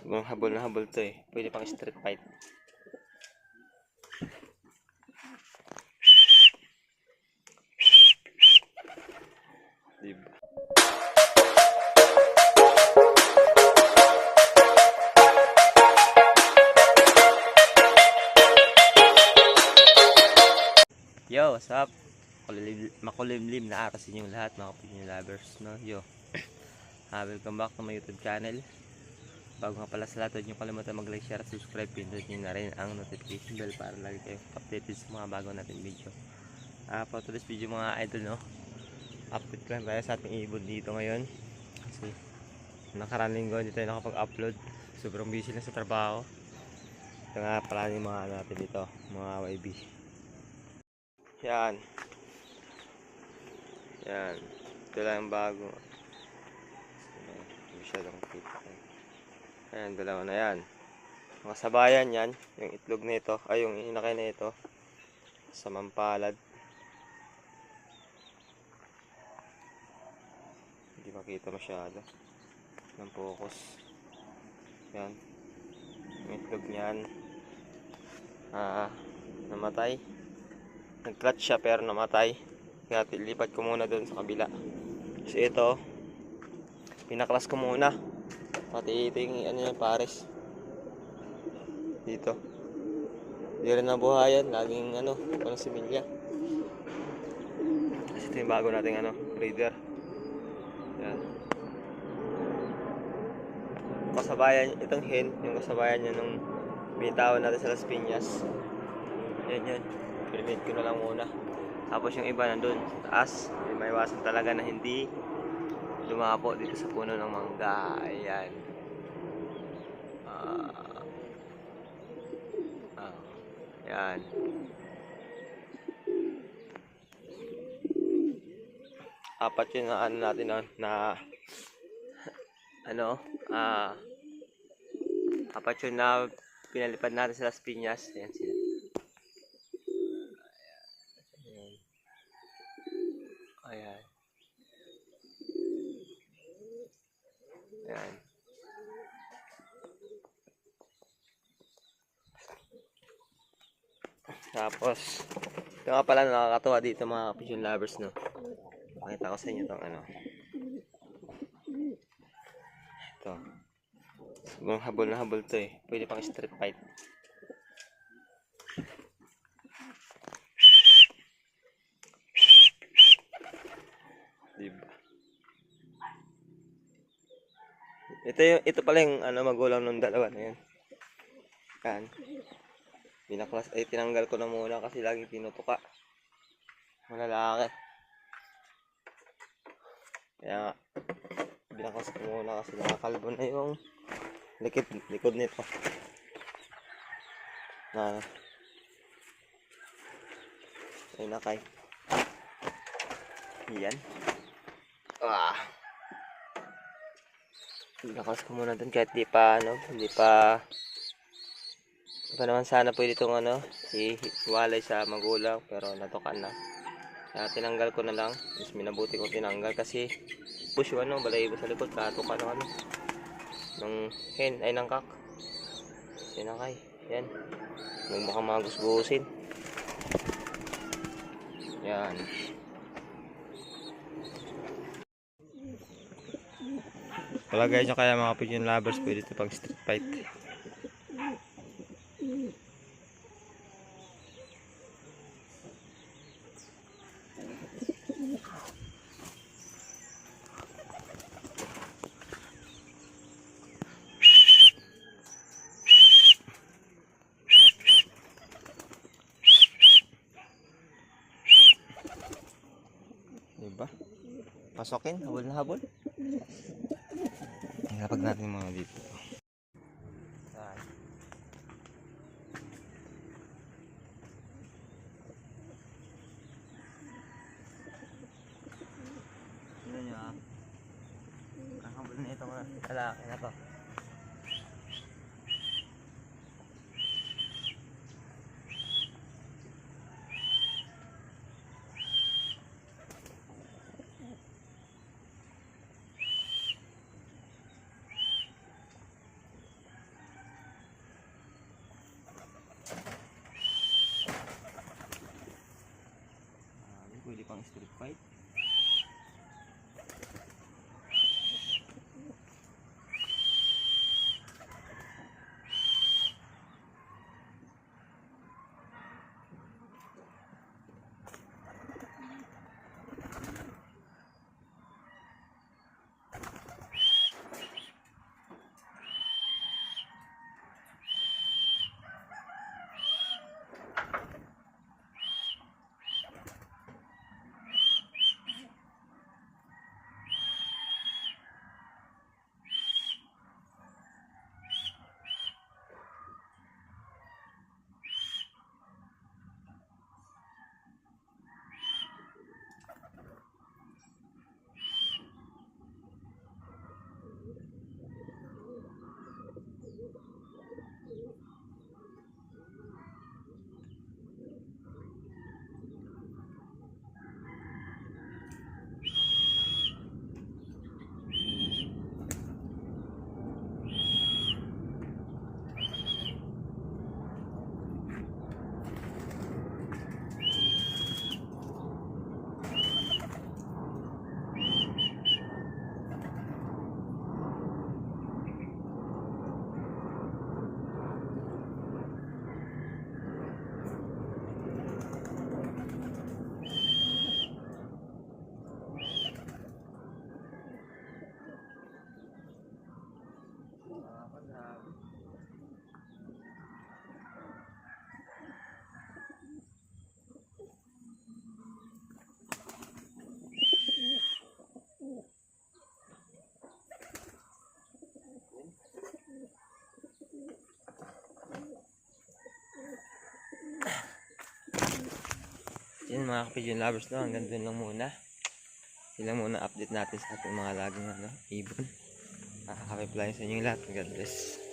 Kung habol na habol to eh. Pwede pang street fight. Diba? Yo, what's up? Makulimlim na araw sa inyong lahat, mga Pinoy lovers, no? Yo, welcome back to my YouTube channel. Bago nga pala sa lahat, huwag nyo kalimutan mag-like, share at subscribe. Pindot nyo na rin ang notification bell para lagi kayo updated sa mga bago natin video. For today's video mga idol, no? Update ko lang tayo sa ating ibon dito ngayon. Kasi nakaraan linggo hindi tayo nakapag-upload. Sobrang busy na sa trabaho. Ito nga pala yung mga natin dito, mga YB. Yan. Yan. Ito lang yung bago. Masyadong kita. Ayan, dalawa na yan. Mga sabayan yan. Yung itlog nito. Ay, yung inakay na ito. Sa mampalad. Hindi makita masyado. Ng focus. Yan. Yung itlog niyan. Namatay. Nag-clutch siya pero namatay. Kaya lipat ko muna doon sa kabila. Kasi ito, pinaklas ko muna. Pati ito yung ano yan, pares. Dito. Hindi rin nabuhayan. Laging ano, walang similya. Kasi ito yung bago nating ano, breeder. Yan. Kasabayan, itong hen, yung kasabayan niya nung binitawan natin sa Las Piñas. Yan yan. Pinimit ko na lang muna. Tapos yung iba nandun sa taas. May iwasan talaga na hindi lumapo dito sa puno ng mangga. Ayan. Ayan. Apat yun na ano natin na ano apat yun na pinalipad natin sa Las Piñas. Ayan sila. Ayan. Ayan. Tapos, ito nga pala nakakatuwa dito mga pigeon lovers, no? Pakita ko sa inyo itong ano. Ito. Kung habol na habol to eh. Pwede pang street fight. Diba? Ito pala yung ano, magulang ng dalawa na yan. Yan. Binaklas ay tinanggal ko na muna kasi laging tinutuka. Malalaki. Kaya binaklas ko muna kasi nakakalbo na yung likod nito. Na ay nakay. Yan. Binaklas ko muna dun kahit di pa ano, hindi pa naman sana pwede itong ano, iwalay sa magulang pero natukan na. Kaya tinanggal ko na lang. Mas minabuti ko tinanggal kasi push yung ano, balayibo sa likod, katukan ng ano, ng hen, ay ng kak. Sinakay. Yan. Mukhang magusgusin. Yan. Palagay nyo kaya mga pigeon lovers, pwede ito pang street fight. Diba? Pasokin, habol na habol. Ilapag natin mga dito. Ano nyo ah? Ang habol na ito mga lalaki na to. Pwede pang street fight. Yan mga ka-pigeon lovers, no, hanggang dun lang muna. Yun lang muna update natin sa ating mga laging ibon. Nakaka-reply sa inyo lahat. God bless.